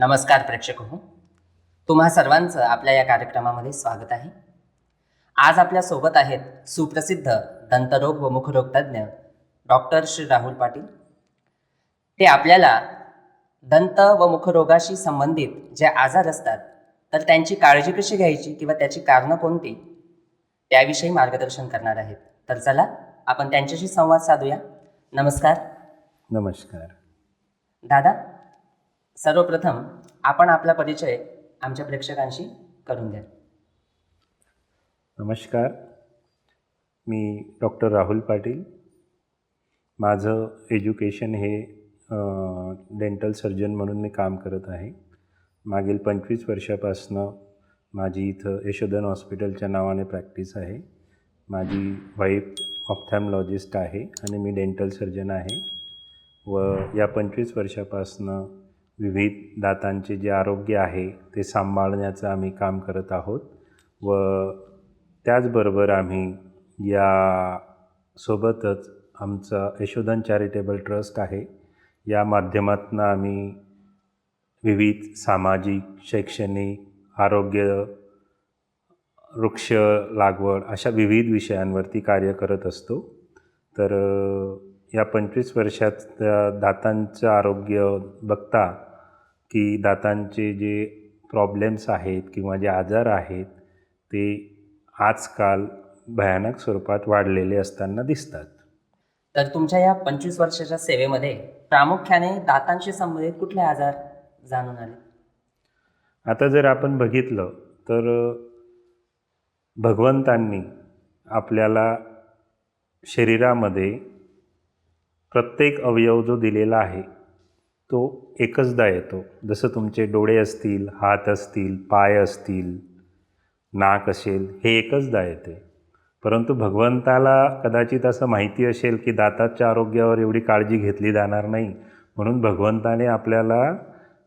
नमस्कार प्रेक्षक हो, तुम्हा सर्वांचं आपल्या या कार्यक्रमामध्ये स्वागत आहे. आज आपल्या सोबत आहेत सुप्रसिद्ध दंतरोग व मुखरोग तज्ज्ञ डॉक्टर श्री राहुल पाटील. ते आपल्याला दंत व मुखरोगाशी संबंधित जे आजार असतात तर त्यांची काळजी कशी घ्यायची किंवा त्याची कारणं कोणती त्याविषयी मार्गदर्शन करणार आहेत. तर चला आपण त्यांच्याशी संवाद साधूया. नमस्कार. नमस्कार. दादा, सर्वप्रथम आपण आपला परिचय आमच्या प्रेक्षकांशी करून द्या. नमस्कार, मी डॉक्टर राहुल पाटील. माझं एज्युकेशन हे डेंटल सर्जन म्हणून मी काम करत आहे. मागील 25 वर्षापासनं माझी इथं यशोधन हॉस्पिटलच्या नावाने प्रॅक्टिस आहे. माझी वाईफ ऑप्थॅल्मॉलॉजिस्ट आहे आणि मी डेंटल सर्जन आहे. व या 25 वर्षापासनं विविध दातांचे जे आरोग्य आहे ते सांभाळण्याचं आम्ही काम करत आहोत. व त्याचबरोबर आम्ही या सोबतच आमचा यशोधन चॅरिटेबल ट्रस्ट आहे. या माध्यमातून आम्ही विविध सामाजिक, शैक्षणिक, आरोग्य, वृक्ष लागवड अशा विविध विषयांवरती कार्य करत असतो. तर या 25 वर्षात दातांचं आरोग्य बघता की दातांचे जे प्रॉब्लेम्स आहेत किंवा जे आजार आहेत ते आजकाल भयानक स्वरूपात वाढलेले असताना दिसतात. तर तुमच्या या 25 वर्षाच्या सेवेमध्ये प्रामुख्याने दातांशी संबंधित कुठले आजार जाणून आले? आता जर आपण बघितलं तर भगवंतांनी आपल्याला शरीरामध्ये प्रत्येक अवयव जो दिलेला आहे तो एकचदा येतो. जसं तुमचे डोळे असतील, हात असतील, पाय असतील, नाक असेल, हे एकचदा येते. परंतु भगवंताला कदाचित असं माहिती असेल की दाताच्या आरोग्यावर एवढी काळजी घेतली जाणार नाही, म्हणून भगवंताने आपल्याला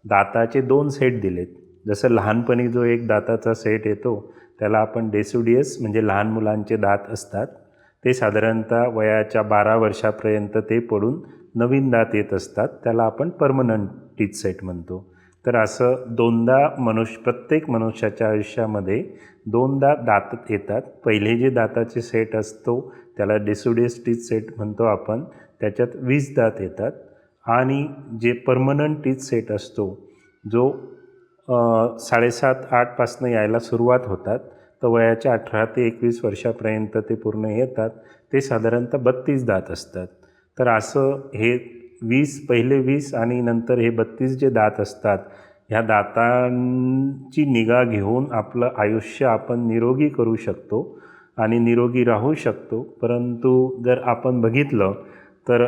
दाताचे 2 सेट दिलेत. जसं लहानपणी जो एक दाताचा सेट येतो त्याला आपण डेसिडियस म्हणजे लहान मुलांचे दात असतात, ते साधारणतः वयाच्या 12 वर्षापर्यंत ते पडून नवीन दात येत असतात, त्याला आपण परमनंट टीथ सेट म्हणतो. तर असं 2दा प्रत्येक मनुष्याच्या आयुष्यामध्ये 2दा दात येतात. पहिले जे दाताचे सेट असतो त्याला डेसिडियस टीथ सेट म्हणतो आपण, त्याच्यात 20 दात येतात. आणि जे परमनंट टीथ सेट असतो जो 7.5-8 पासनं यायला सुरुवात होतात, तर वयाच्या 18 ते 21 वर्षापर्यंत ते पूर्ण येतात, ते साधारणतः 32 दात असतात. तर असं हे पहिले 20 आणि नंतर हे 32 जे दात असतात, ह्या दातांची निगा घेऊन आपलं आयुष्य आपण निरोगी करू शकतो आणि निरोगी राहू शकतो. परंतु जर आपण बघितलं तर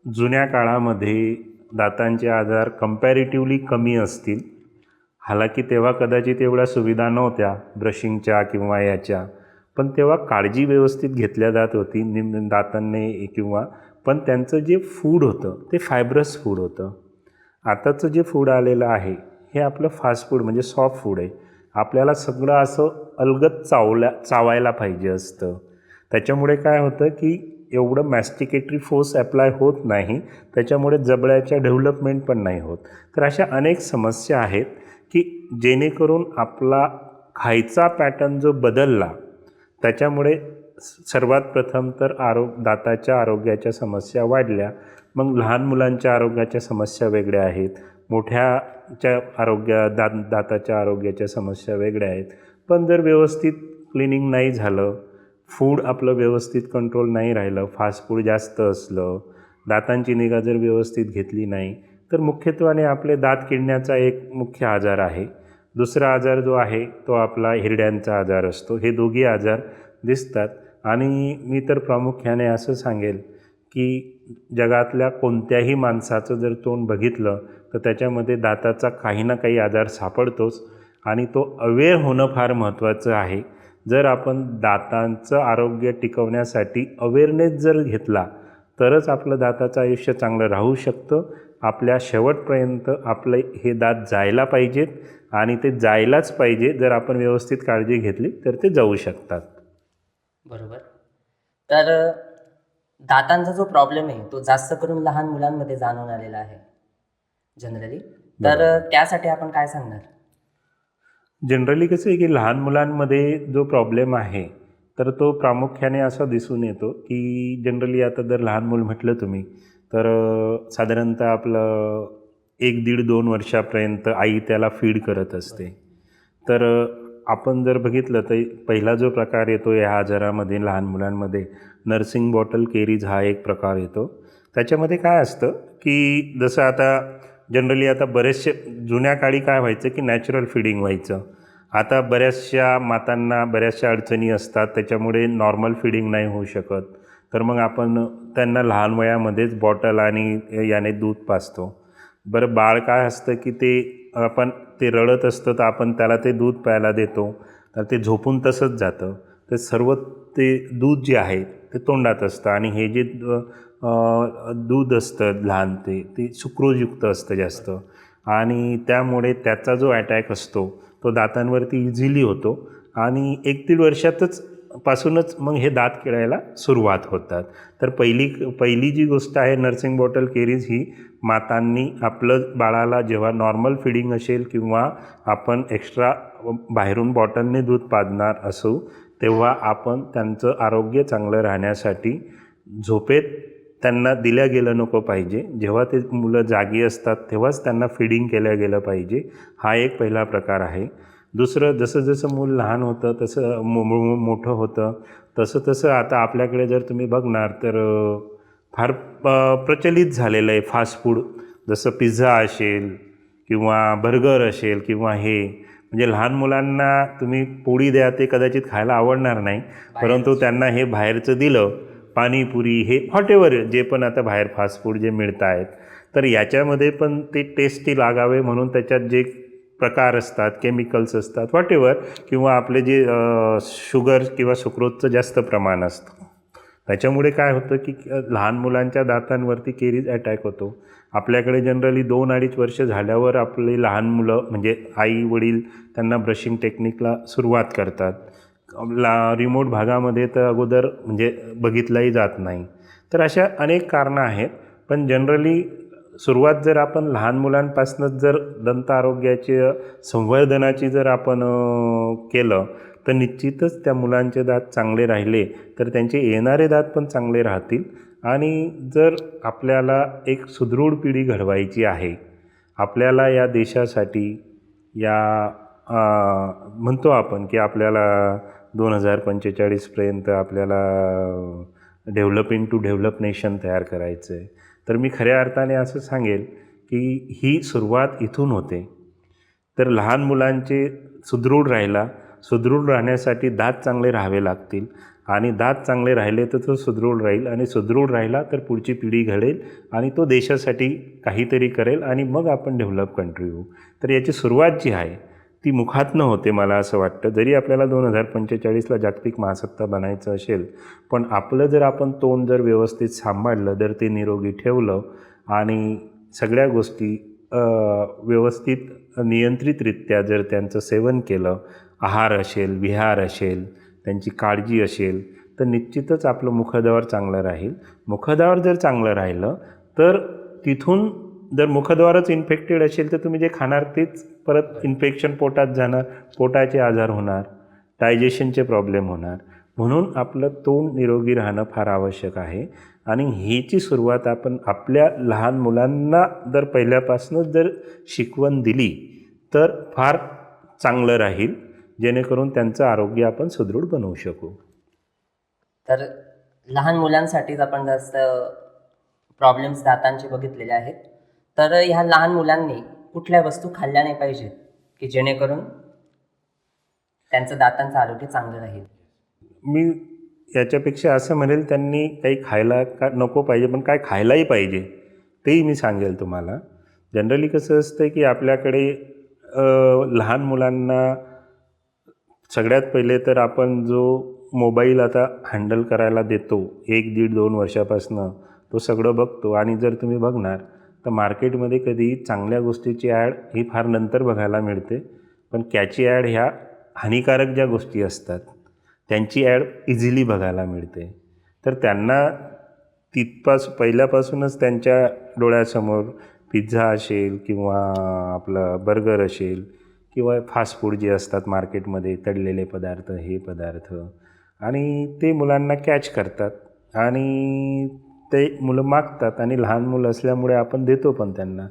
जुन्या काळामध्ये दातांचे आजार कंपॅरेटिव्हली कमी असतील. हालाकी तेव्हा कदाचित एवढ्या सुविधा नव्हत्या ब्रशिंगच्या किंवा याच्या, पण तेव्हा काळजी व्यवस्थित घेतल्या जात होती दातांनी किंवा पण त्यांचं जे फूड होतं ते फायब्रस फूड होतं. आताचं जे फूड आलेलं आहे हे आपलं फास्ट फूड म्हणजे सॉफ्ट फूड आहे. आपल्याला सगळं असं अलगद चावायला पाहिजे असतं. त्याच्यामुळे काय होतं की एवढं मॅस्टिकेटरी फोर्स ॲप्लाय होत नाही, त्याच्यामुळे जबड्याच्या डेव्हलपमेंट पण नाही होत. तर अशा अनेक समस्या आहेत की जेणेकरून आपला खायचा पॅटर्न जो बदलला त्याच्यामुळे सर्वात प्रथम तर दाताच्या आरोग्याच्या समस्या वाढल्या. मग लहान मुलांच्या आरोग्याच्या समस्या वेगळ्या आहेत, मोठ्याच्या दाताच्या आरोग्याच्या समस्या वेगळ्या आहेत. पण जर व्यवस्थित क्लिनिंग नाही झालं, फूड आपलं व्यवस्थित कंट्रोल नाही राहिलं, फास्ट फूड जास्त असलं, दातांची निगा जर व्यवस्थित घेतली नाही, तर मुख्यत्वाने आपले दात किडण्याचा एक मुख्य आजार आहे. दुसरा आजार जो आहे तो आपला हिरड्यांचा आजार असतो. हे दोघी आजार दिसतात. आणि मी तर प्रामुख्याने असं सांगेल की जगातल्या कोणत्याही माणसाचं जर तोंड बघितलं तर त्याच्यामध्ये दाताचा काही ना काही आजार सापडतोच आणि तो अवेअर होणं फार महत्त्वाचं आहे. जर आपण दातांचं आरोग्य टिकवण्यासाठी अवेअरनेस जर घेतला तरच आपलं दाताचं आयुष्य चांगलं राहू शकतं. आपल्या शेवटपर्यंत आपले हे दात जायला पाहिजेत आणि ते जायलाच पाहिजे. जर आपण व्यवस्थित काळजी घेतली तर ते जाऊ शकतात. बरोबर. तर दातांचा जो प्रॉब्लेम आहे तो जास्त करून लहान मुलांमध्ये जाणून आलेला आहे जनरली. तर त्यासाठी आपण काय सांगणार? जनरली कसं आहे की लहान मुलांमध्ये जो प्रॉब्लेम आहे तर तो प्रामुख्याने असा दिसून येतो की जनरली आता जर लहान मूल म्हटलं तुम्ही तर साधारणतः आपलं 1 दीड 2 वर्षापर्यंत आई त्याला फीड करत असते. तर आपण जर बघितलं तर पहिला जो प्रकार येतो या आजारामध्ये लहान मुलांमध्ये नर्सिंग बॉटल केरीज हा एक प्रकार येतो. त्याच्यामध्ये काय असतं की जसं आता जनरली आता बरेचसे जुन्या काळी काय व्हायचं की नॅचरल फिडिंग व्हायचं. आता बऱ्याचशा मातांना बऱ्याचशा अडचणी असतात त्याच्यामुळे नॉर्मल फिडिंग नाही होऊ शकत. तर मग आपण त्यांना लहान वयामध्येच बॉटल आणि याने दूध पाजतो. बरं बाळ काय असतं की ते आपण ते रडत असतं तर आपण त्याला ते दूध प्यायला देतो तर ते झोपून तसंच जातं. ते सर्व ते दूध जे आहे ते तोंडात असतं आणि हे जे दूध असतं लहान ते सुक्रोजयुक्त असतं जास्त आणि त्यामुळे त्याचा जो अटॅक असतो तो दातांवरती इझिली होतो आणि 1 दीड वर्षातच पासूनच मग हे दात किडायला सुरुवात होतात. तर पहिली जी गोष्ट आहे नर्सिंग बॉटल केरीज ही मातांनी आपलं बाळाला जेव्हा नॉर्मल फिडिंग असेल किंवा आपण एक्स्ट्रा बाहेरून बॉटलने दूध पाजणार असू तेव्हा आपण त्यांचं आरोग्य चांगलं राहण्यासाठी झोपेत त्यांना दिल्या गेलं नको पाहिजे. जेव्हा ते मुलं जागी असतात तेव्हाच त्यांना फिडिंग केल्या गेलं पाहिजे. हा एक पहिला प्रकार आहे. दुसरं जसं जसं मूल लहान होतं तसं मोठं होतं तसं तसं आता आपल्याकडे जर तुम्ही बघणार तर फार प्रचलित झालेलं आहे फास्ट फूड. जसं पिझ्झा असेल किंवा बर्गर असेल किंवा हे म्हणजे लहान मुलांना तुम्ही पोळी द्या ते कदाचित खायला आवडणार नाही परंतु त्यांना हे बाहेरचं दिलं पाणीपुरी हे व्हॉटेवर जे पण आता बाहेर फास्ट फूड जे मिळत आहेत तर याच्यामध्ये पण ते टेस्टी लागावे म्हणून त्याच्यात जे प्रकार असतात केमिकल्स असतात व्हॉटेवर किंवा आपले जे शुगर किंवा सुक्रोजचं जास्त प्रमाण असतं. त्याच्यामुळे काय होतं की लहान मुलांच्या दातांवरती केरीज अटॅक होतो. आपल्याकडे जनरली 2-2.5 वर्ष झाल्यावर आपली लहान मुलं म्हणजे आई वडील त्यांना ब्रशिंग टेक्निकला सुरुवात करतात. रिमोट भागामध्ये तर अगोदर म्हणजे बघितलाही जात नाही. तर अशा अनेक कारणं आहेत पण जनरली सुरुवात जर आपण लहान मुलांपासूनच जर दंत आरोग्याची संवर्धनाची जर आपण केलं तर निश्चितच त्या मुलांचे दात चांगले राहिले तर त्यांचे येणारे दात पण चांगले राहतील. आणि जर आपल्याला एक सुदृढ पिढी घडवायची आहे आपल्याला या देशासाठी या म्हणतो आपण की आपल्याला 2045पर्यंत आपल्याला डेव्हलपिंग टू डेव्हलप नेशन तयार करायचं आहे. तर मी खऱ्या अर्थाने असं सांगेल की ही सुरुवात इथून होते. तर लहान मुलांचे सुदृढ राहण्यासाठी दात चांगले राहावे लागतील आणि दात चांगले राहिले तर तो सुदृढ राहील आणि सुदृढ राहिला तर पुढची पिढी घडेल आणि तो देशासाठी काहीतरी करेल आणि मग आपण डेव्हलप कंट्री होऊ. तर याची सुरुवात जी आहे ती मुखातनं होते मला असं वाटतं. जरी आपल्याला 2045ला जागतिक महासत्ता बनायचं असेल पण आपलं जर आपण तोंड जर व्यवस्थित सांभाळलं जर ते निरोगी ठेवलं आणि सगळ्या गोष्टी व्यवस्थित नियंत्रितरित्या जर त्यांचं सेवन केलं आहार असेल विहार असेल त्यांची काळजी असेल तर निश्चितच आपलं मुखद्वार चांगलं राहील. मुखद्वार जर चांगलं राहिलं तर तिथून जर मुखद्वारच इन्फेक्टेड असेल तर तुम्ही जे खाणार तेच परत इन्फेक्शन पोटात जाणार पोटाचे आजार होणार डायजेशनचे प्रॉब्लेम होणार. म्हणून आपलं तोंड निरोगी राहणं फार आवश्यक आहे आणि हीची सुरुवात आपण आपल्या लहान मुलांना जर पहिल्यापासूनच जर शिकवण दिली तर फार चांगलं राहील जेणेकरून त्यांचं आरोग्य आपण सुदृढ बनवू शकू. तर लहान मुलांसाठीच आपण जास्त प्रॉब्लेम्स दातांचे बघितलेले आहेत. तर ह्या लहान मुलांनी कुठल्या वस्तू खाल्ल्या नाही पाहिजेत की जेणेकरून त्यांचं दातांचं आरोग्य चांगलं राहील? मी याच्यापेक्षा असं म्हणेल त्यांनी काही खायला का नको पाहिजे पण काय खायलाही पाहिजे तेही मी सांगेल तुम्हाला. जनरली कसं असतं की आपल्याकडे लहान मुलांना सगळ्यात पहिले तर आपण जो मोबाईल आता हँडल करायला देतो 1-1.5-2 वर्षापासून तो सगळं बघतो आणि जर तुम्ही बघणार तर मार्केटमध्ये कधी चांगल्या गोष्टीची ॲड ही फार नंतर बघायला मिळते पण कॅची ॲड ह्या हानिकारक ज्या गोष्टी असतात त्यांची ॲड इझिली बघायला मिळते. तर त्यांना पहिल्यापासूनच त्यांच्या डोळ्यासमोर पिझ्झा असेल किंवा आपलं बर्गर असेल किंवा फास्ट फूड जे असतात मार्केटमध्ये तळलेले पदार्थ हे पदार्थ, आणि ते मुलांना कॅच करतात आणि ते मुलं मागतात आणि लहान मुलं असल्यामुळे आपण देतो पण त्यांना.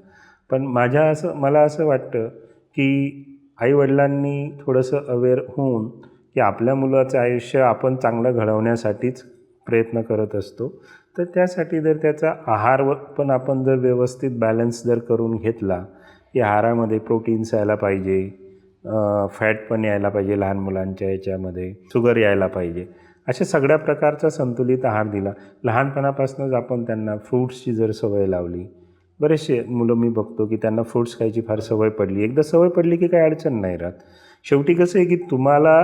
पण मला असं वाटतं की आईवडिलांनी थोडंसं अवेअर होऊन की आपल्या मुलाचं आयुष्य आपण चांगलं घडवण्यासाठीच प्रयत्न करत असतो, तर त्यासाठी जर त्याचा आहार पण आपण जर व्यवस्थित बॅलन्स जर करून घेतला की आहारामध्ये प्रोटीन्स यायला पाहिजे, फॅट पण यायला पाहिजे लहान मुलांच्या याच्यामध्ये, शुगर यायला पाहिजे, अशा सगळ्या प्रकारचा संतुलित आहार दिला, लहानपणापासूनच आपण त्यांना फ्रूट्सची जर सवय लावली. बरेचसे मुलं मी बघतो की त्यांना फ्रूट्स खायची फार सवय पडली, एकदा सवय पडली की काही अडचण नाही राहत. शेवटी कसं आहे की तुम्हाला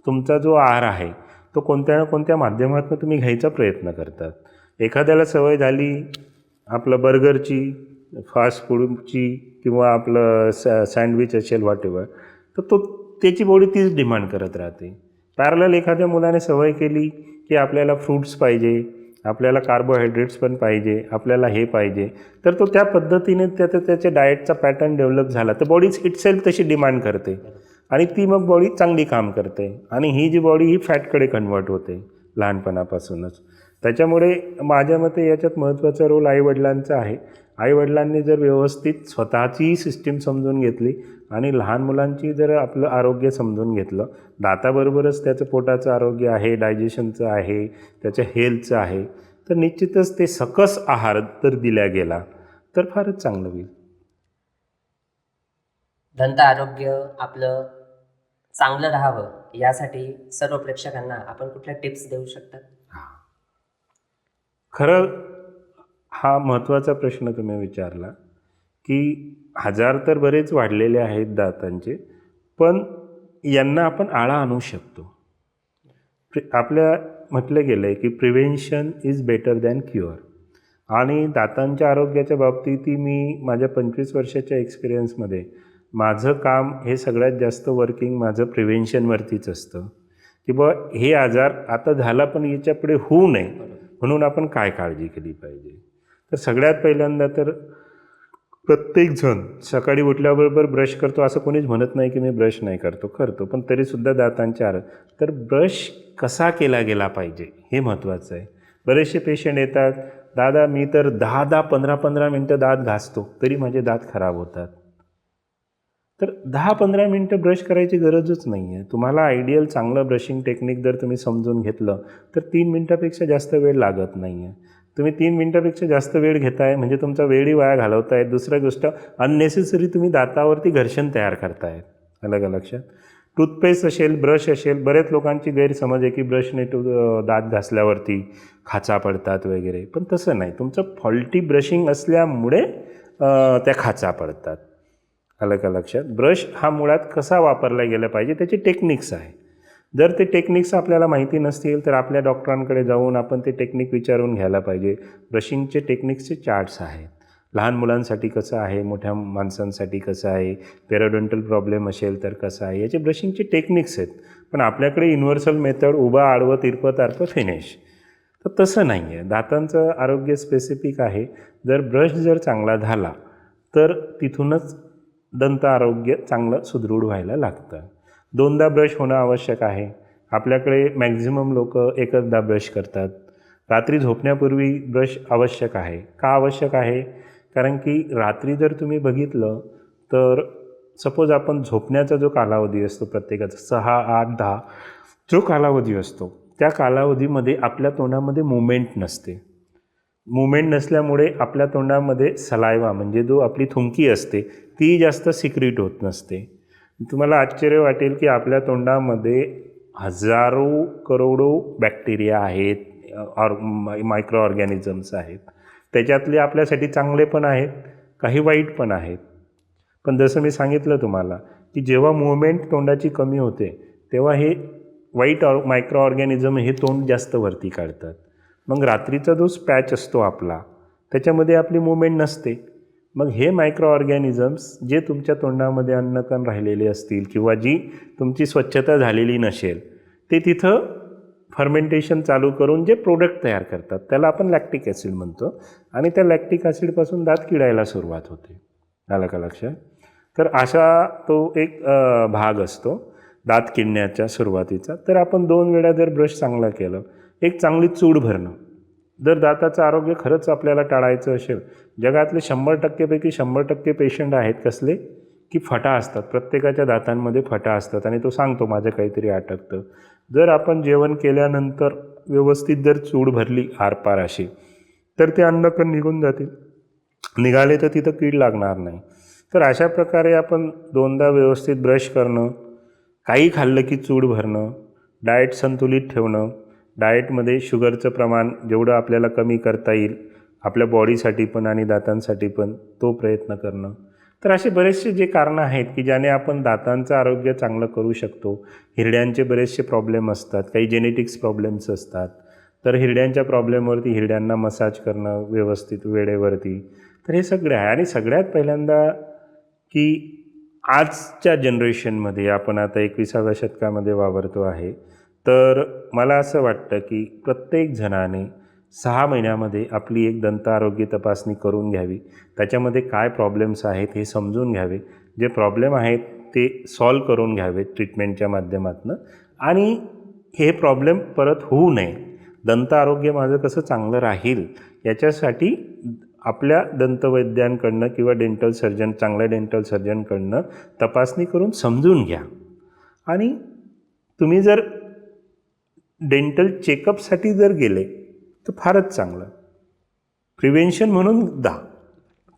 तुमचा जो आहार आहे तो कोणत्या ना कोणत्या माध्यमातून तुम्ही घ्यायचा प्रयत्न करतात. एखाद्याला सवय झाली आपलं बर्गरची, फास्ट फूडची किंवा आपलं सँडविच असेल व्हॉटेवर, तर त्याची बॉडी तीच डिमांड करत राहते. पॅरलल एखाद्या मुलाने सवय केली की आपल्याला फ्रूट्स पाहिजे, आपल्याला कार्बोहायड्रेट्स पण पाहिजे, आपल्याला हे पाहिजे, तर तो त्या पद्धतीने त्याच्या डाएटचा पॅटर्न डेव्हलप झाला तर बॉडीच इटसेल्फ तशी डिमांड करते आणि ती मग बॉडी चांगली काम करते आणि ही जी बॉडी ही फॅटकडे कन्वर्ट होते लहानपणापासूनच. त्याच्यामुळे माझ्या मते याच्यात महत्त्वाचा रोल आईवडिलांचा आहे. आईवडिलांनी जर व्यवस्थित स्वतःची सिस्टीम समजून घेतली आणि लहान मुलांची जर आपलं आरोग्य समजून घेतलं, दाताबरोबरच त्याचं पोटाचं आरोग्य आहे, डायजेशनचं आहे, त्याच्या हेल्थचं आहे, तर निश्चितच ते सकस आहार जर दिला गेला तर फारच चांगलं होईल. दंत आरोग्य आपलं चांगलं राहावं यासाठी सर्व प्रेक्षकांना आपण कुठल्या टिप्स देऊ शकतात? खरं हा महत्त्वाचा प्रश्न तुम्ही विचारला की आजार तर बरेच वाढलेले आहेत दातांचे, पण यांना आपण आळा आणू शकतो. आपल्या म्हटलं गेलं आहे की prevention is better than cure, आणि दातांच्या आरोग्याच्या बाबतीत मी माझ्या 25 वर्षाच्या एक्सपिरियन्समध्ये माझं काम हे सगळ्यात जास्त वर्किंग माझं प्रिव्हेन्शनवरतीच असतं की बा हे आजार आता झाला पण याच्यापुढे होऊ नये म्हणून आपण काय काळजी केली पाहिजे. तर सगळ्यात पहिल्यांदा तर प्रत्येकजण सकाळी उठल्याबरोबर ब्रश करतो असं कोणीच म्हणत नाही की मी ब्रश नाही करतो, पण तरीसुद्धा दातांचे आरोग्य, तर ब्रश कसा केला गेला पाहिजे हे महत्त्वाचं आहे. बरेचसे पेशंट येतात, दादा मी तर 10-10, 15-15 मिनटं दात घासतो तरी माझे दात खराब होतात. तर 10-15 मिनटं ब्रश करायची गरजच नाही आहे. तुम्हाला आयडियल चांगलं ब्रशिंग टेक्निक जर तुम्ही समजून घेतलं तर 3 मिनटापेक्षा जास्त वेळ लागत नाही आहे. तुम्ही 3 मिनटापेक्षा जास्त वेळ घेताय म्हणजे तुमचा वेळही वाया घालवताय. दुसरी गोष्ट, अननेसेसरी तुम्ही दातावरती घर्षण तयार करताय. अलग लक्षात. टूथपेस्ट असेल, ब्रश असेल, बरेच लोकांची गैरसमज आहे की ब्रशने दात घासल्यावरती खाचा पडतात वगैरे, पण तसं नाही. तुमचं फॉल्टी ब्रशिंग असल्यामुळे त्या खाचा पडतात. अलग लक्षात. ब्रश हा मुळात कसा वापरला गेला पाहिजे त्याचे टेक्निक्स आहे. जर ते टेक्निक्स आपल्याला माहिती नसतील तर आपल्या डॉक्टरांकडे जाऊन आपण ते टेक्निक विचारून घ्यायला पाहिजे. ब्रशिंगचे टेक्निक्सचे चार्ट्स आहेत. लहान मुलांसाठी कसं आहे, मोठ्या माणसांसाठी कसं आहे, पेरोडोंटल प्रॉब्लेम असेल तर कसं आहे, याचे ब्रशिंगचे टेक्निक्स आहेत. पण आपल्याकडे युनिव्हर्सल मेथड उभं, आडवं, तिरपं, तारपं, फिनिश, तर तसं नाही आहे. दातांचं आरोग्य स्पेसिफिक आहे. जर ब्रश जर चांगला झाला तर तिथूनच दंत आरोग्य चांगलं सुदृढ व्हायला लागतं. 2दा ब्रश होणं आवश्यक आहे. आपल्याकडे मॅक्झिमम लोक एकचदा ब्रश करतात. रात्री झोपण्यापूर्वी ब्रश आवश्यक आहे. का आवश्यक आहे? कारण की रात्री जर तुम्ही बघितलं तर सपोज आपण झोपण्याचा जो कालावधी असतो प्रत्येकाचा 6, 8, 10 जो कालावधी असतो त्या कालावधीमध्ये आपल्या तोंडामध्ये मुवमेंट नसते. मुवमेंट नसल्यामुळे आपल्या तोंडामध्ये सलायवा म्हणजे जो आपली थुंकी असते ती जास्त सिक्रीट होत नसते. तुम्हाला आश्चर्य वाटेल की आपल्या तोंडामध्ये हजारो करोडो बॅक्टेरिया आहेत, मायक्रो ऑर्गॅनिझम्स आहेत. त्याच्यातले आपल्यासाठी चांगले पण आहेत, काही वाईट पण आहेत. पण जसं मी सांगितलं तुम्हाला की जेव्हा मुवमेंट तोंडाची कमी होते तेव्हा हे वाईट मायक्रो ऑर्गॅनिझम हे तोंड जास्त वरती काढतात. मग रात्रीचा जो स्पॅच असतो आपला त्याच्यामध्ये आपली मुवमेंट नसते. मग हे मायक्रो ऑर्गॅनिझम्स जे तुमच्या तोंडामध्ये अन्नकण राहिलेले असतील किंवा जी तुमची स्वच्छता झालेली नसेल ते तिथं फर्मेंटेशन चालू करून जे प्रोडक्ट तयार करतात त्याला आपण लॅक्टिक ॲसिड म्हणतो आणि त्या लॅक्टिक ॲसिडपासून दात किडायला सुरुवात होते. आलं का लक्षात? तर असा तो एक भाग असतो दात किडण्याच्या सुरुवातीचा. तर आपण 2 वेळा जर ब्रश चांगला केलं, एक चांगली चूड भरणं, जर दाताचं आरोग्य खरंच आपल्याला टाळायचं असेल, जगातले 100% पैकी 100% पेशंट आहेत कसले की फटा असतात. प्रत्येकाच्या दातांमध्ये फटा असतात आणि तो सांगतो माझं काहीतरी अटकतं. जर आपण जेवण केल्यानंतर व्यवस्थित जर चूड भरली आरपार अशी, तर ते अन्न पण निघून जातील. निघाले तर तिथं कीड लागणार नाही. तर अशा प्रकारे आपण 2दा व्यवस्थित ब्रश करणं, काही खाल्लं की चूड भरणं, डाएट संतुलित ठेवणं, डाएटमध्ये शुगरचं प्रमाण जेवढं आपल्याला कमी करता येईल आपल्या बॉडीसाठी पण आणि दातांसाठी पण तो प्रयत्न करणं. तर असे बरेचसे जे कारणं आहेत की ज्याने आपण दातांचं आरोग्य चांगलं करू शकतो. हिरड्यांचे बरेचसे प्रॉब्लेम असतात, काही जेनेटिक्स प्रॉब्लेम्स असतात. तर हिरड्यांच्या प्रॉब्लेमवरती हिरड्यांना मसाज करणं व्यवस्थित वेळेवरती. तर हे सगळे आहे आणि सगळ्यात पहिल्यांदा की आजच्या जनरेशनमध्ये आपण आता 21व्या शतकामध्ये वावरतो आहे. तर मला असं वाटतं की प्रत्येक जणाने 6 महिन्यामध्ये आपली एक दंत आरोग्य तपासणी करून घ्यावी. त्याच्यामध्ये काय प्रॉब्लेम्स आहेत हे समजून घ्यावे. जे प्रॉब्लेम आहेत ते सॉल्व करून घ्यावेत ट्रीटमेंटच्या माध्यमातून आणि हे प्रॉब्लेम परत होऊ नये. दंत आरोग्य माझं कसं चांगलं राहील याच्यासाठी आपल्या दंतवैद्यांकडनं किंवा डेंटल सर्जन चांगल्या डेंटल सर्जनकडनं तपासणी करून समजून घ्या. आणि तुम्ही जर डेंटल चेकअपसाठी जर गेले तर फारच चांगलं. प्रिव्हेन्शन म्हणून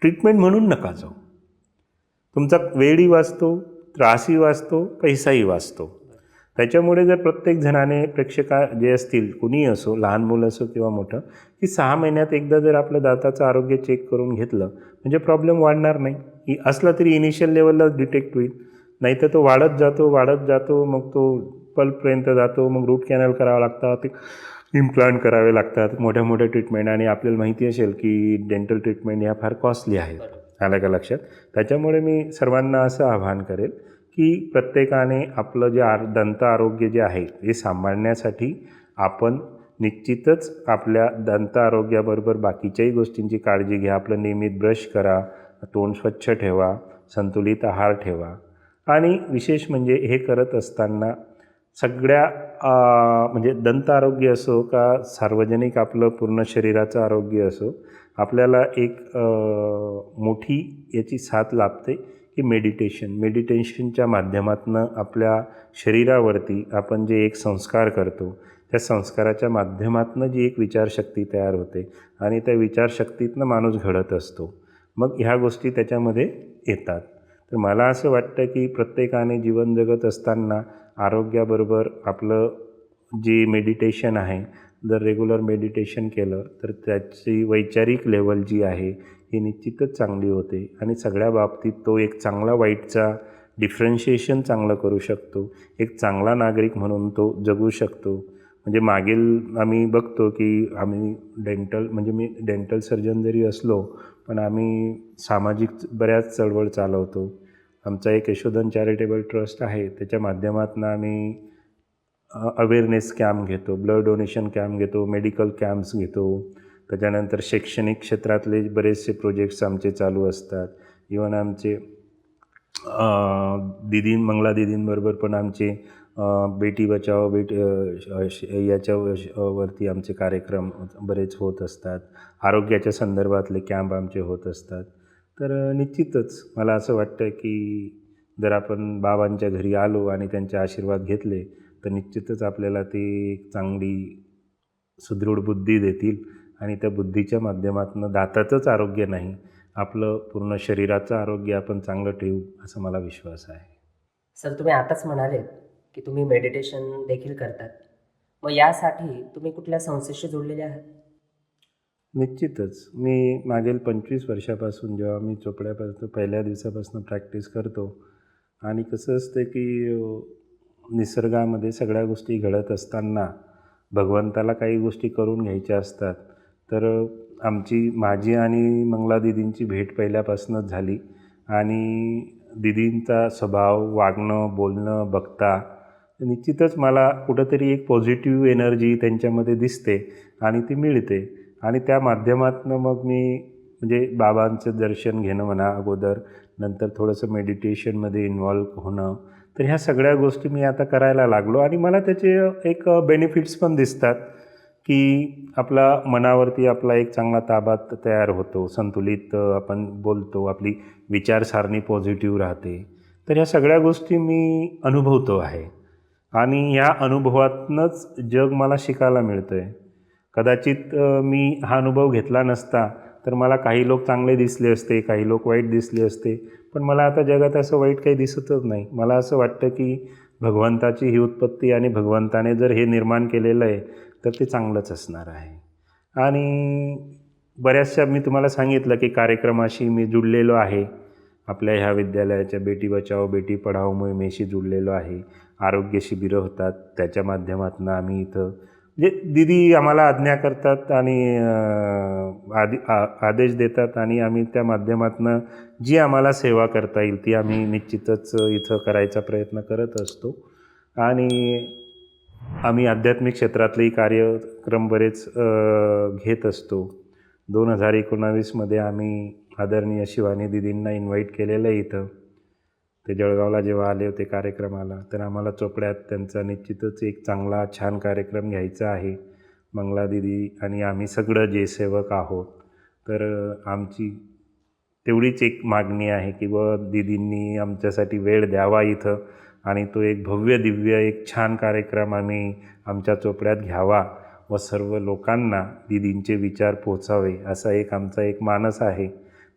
ट्रीटमेंट म्हणून नका जाऊ. तुमचा वेळही वाचतो, त्रासही वाचतो, पैसाही वाचतो. त्याच्यामुळे जर प्रत्येक जणाने प्रेक्षका जे असतील कुणीही असो, लहान मुलं असो किंवा मोठं, की 6 महिन्यात एकदा जर आपलं दाताचं आरोग्य चेक करून घेतलं म्हणजे प्रॉब्लेम वाढणार नाही. की असला तरी इनिशियल लेवललाच डिटेक्ट होईल. नाहीतर तो वाढत जातो मग तो पल्पपर्यंत जातो, मग रूट कॅनल करावं लागतात, इम्प्लांट करावे लागतात, मोठ्या ट्रीटमेंट. आणि आपल्याला माहिती असेल की डेंटल ट्रीटमेंट ह्या फार कॉस्टली आहेत. आलं का लक्षात? त्याच्यामुळे मी सर्वांना असं आवाहन करेल की प्रत्येकाने आपलं जे दंत आरोग्य जे आहे हे सांभाळण्यासाठी आपण निश्चितच आपल्या दंत आरोग्याबरोबर बाकीच्याही गोष्टींची काळजी घ्या. आपलं नियमित ब्रश करा, तोंड स्वच्छ ठेवा, संतुलित आहार ठेवा. आणि विशेष म्हणजे हे करत असताना सगळ्या म्हणजे दंत आरोग्य असो का सार्वजनिक आपलं पूर्ण शरीराचं आरोग्य असो, आपल्याला एक मोठी याची साथ लाभते की मेडिटेशनच्या माध्यमातून आपल्या शरीरावरती आपण जे एक संस्कार करतो त्या संस्काराच्या माध्यमातून जी एक विचारशक्ती तयार होते आणि त्या विचारशक्तीतनं माणूस घडत असतो. मग ह्या गोष्टी त्याच्यामध्ये येतात. तर मला असं वाटतं की प्रत्येकाने जीवन जगत असताना आरोग्याबरोबर आपलं जे मेडिटेशन आहे, जर रेग्युलर मेडिटेशन केलं तर त्याची वैचारिक लेवल जी आहे ही निश्चितच चांगली होते आणि सगळ्या बाबतीत तो एक चांगला वाईटचा डिफरन्शिएशन चांगलं करू शकतो. एक चांगला नागरिक म्हणून तो जगू शकतो. म्हणजे मागील आम्ही बघतो की आम्ही मी डेंटल सर्जन जरी असलो पण आम्ही सामाजिक बऱ्याच चळवळ चालवतो. आमचा एक यशोधन चॅरिटेबल ट्रस्ट आहे, त्याच्या माध्यमातून आम्ही अवेअरनेस कॅम्प घेतो, ब्लड डोनेशन कॅम्प घेतो, मेडिकल कॅम्प्स घेतो. त्याच्यानंतर शैक्षणिक क्षेत्रातले बरेचसे प्रोजेक्ट्स आमचे चालू असतात. इवन आमचे मंगला दीदींबरोबर पण आमचे बेटी बचाओ याच्यावरती आमचे कार्यक्रम बरेच होत असतात. आरोग्याच्या संदर्भातले कॅम्प आमचे होत असतात. तर निश्चितच मला असं वाटतं की जर आपण बाबांच्या घरी आलो आणि त्यांचे आशीर्वाद घेतले तर निश्चितच आपल्याला ते एक चांगली सुदृढ बुद्धी देतील आणि त्या बुद्धीच्या माध्यमातून दाताचंच आरोग्य नाही, आपलं पूर्ण शरीराचं आरोग्य आपण चांगलं ठेवू असं मला विश्वास आहे. सर, तुम्ही आताच म्हणाले की तुम्ही मेडिटेशन देखील करतात. मग यासाठी तुम्ही कुठल्या संस्थेशी जोडलेले आहात? निश्चितच मी मागील 25 वर्षापासून जेव्हा मी चोपड्यापासून पहिल्या दिवसापासून प्रॅक्टिस करतो आणि कसं असतं की निसर्गामध्ये सगळ्या गोष्टी घडत असताना भगवंताला काही गोष्टी करून घ्यायच्या असतात. तर माझी आणि मंगला दीदींची भेट पहिल्यापासूनच झाली आणि दीदींचा स्वभाव, वागणं, बोलणं बघता निश्चितच मला कुठंतरी एक पॉझिटिव्ह एनर्जी त्यांच्यामध्ये दिसते आणि ती मिळते. आणि त्या माध्यमातून मग मी म्हणजे बाबांचं दर्शन घेणं म्हणा अगोदर, नंतर थोडंसं मेडिटेशनमध्ये इन्व्हॉल्व होणं, तर ह्या सगळ्या गोष्टी मी आता करायला लागलो आणि मला त्याचे एक बेनिफिट्स पण दिसतात, की आपला मनावरती आपला एक चांगला ताबा तयार होतो, संतुलित आपण बोलतो, आपली विचारसारणी पॉझिटिव्ह राहते. तर ह्या सगळ्या गोष्टी मी अनुभवतो आहे आणि ह्या अनुभवातूनच जग मला शिकायला मिळतं आहे. कदाचित मी हा अनुभव घेतला नसता तर मला काही लोक चांगले दिसले असते, काही लोक वाईट दिसले असते, पण मला आता जगात असं वाईट काही दिसतच नाही. मला असं वाटतं की भगवंताची ही उत्पत्ती आणि भगवंताने जर हे निर्माण केलेलं आहे तर ते चांगलंच असणार आहे. आणि बऱ्याचशा मी तुम्हाला सांगितलं की कार्यक्रमाशी मी जुळलेलो आहे. आपल्या ह्या विद्यालयाच्या बेटी बचाओ बेटी पढाओ मोहिमेशी जुळलेलो आहे. आरोग्य शिबिरं होतात, त्याच्या माध्यमातून आम्ही इथं म्हणजे दीदी आम्हाला आज्ञा करतात आणि आदेश देतात आणि आम्ही त्या माध्यमातून जी आम्हाला सेवा करता येईल ती आम्ही निश्चितच इथं करायचा प्रयत्न करत असतो. आणि आम्ही आध्यात्मिक क्षेत्रातलेही कार्यक्रम बरेच घेत असतो. 2019मध्ये आम्ही आदरणीय शिवानी दीदींना इन्व्हाइट केलेलं आहे इथं. ते जळगावला जेव्हा आले होते कार्यक्रमाला, तर आम्हाला चोपड्यात त्यांचा निश्चितच एक चांगला छान कार्यक्रम घ्यायचा आहे. मंगला दीदी आणि आम्ही सगळं जे सेवक आहोत, तर आमची तेवढीच एक मागणी आहे की दीदींनी आमच्यासाठी वेळ द्यावा इथं आणि तो एक भव्य दिव्य एक छान कार्यक्रम आम्ही आमच्या चोपड्यात घ्यावा व सर्व लोकांना दीदींचे विचार पोचावे असा एक आमचा एक मानस आहे.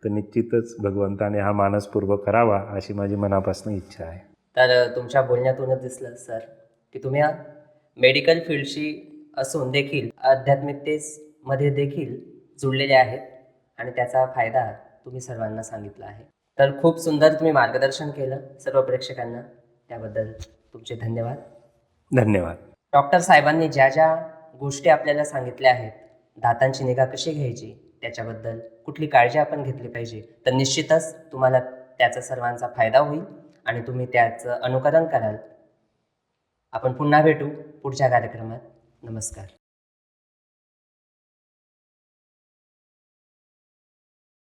तर निश्चितच भगवंताने हा मानस पूर्ण करावा अशी माझी मनापासून इच्छा आहे. तर तुमच्या बोलण्यातूनच दिसलं सर की तुम्ही मेडिकल फील्डशी असून देखील आध्यात्मिकतेमध्ये देखील जुळलेले आहेत आणि त्याचा फायदा तुम्ही सर्वांना सांगितला आहे. तर खूप सुंदर तुम्ही मार्गदर्शन केलं सर्व प्रेक्षकांना, त्याबद्दल तुमचे धन्यवाद. धन्यवाद. डॉक्टर साहेबांनी ज्या ज्या गोष्टी आपल्याला सांगितल्या आहेत, दातांची निगा कशी घ्यायची, त्याच्याबद्दल कुठली काळजी आपण घेतली पाहिजे, तर निश्चितच तुम्हाला त्याचा सर्वांचा फायदा होईल आणि तुम्ही त्याचं अनुकरण कराल. आपण पुन्हा भेटू पुढच्या कार्यक्रमात. नमस्कार.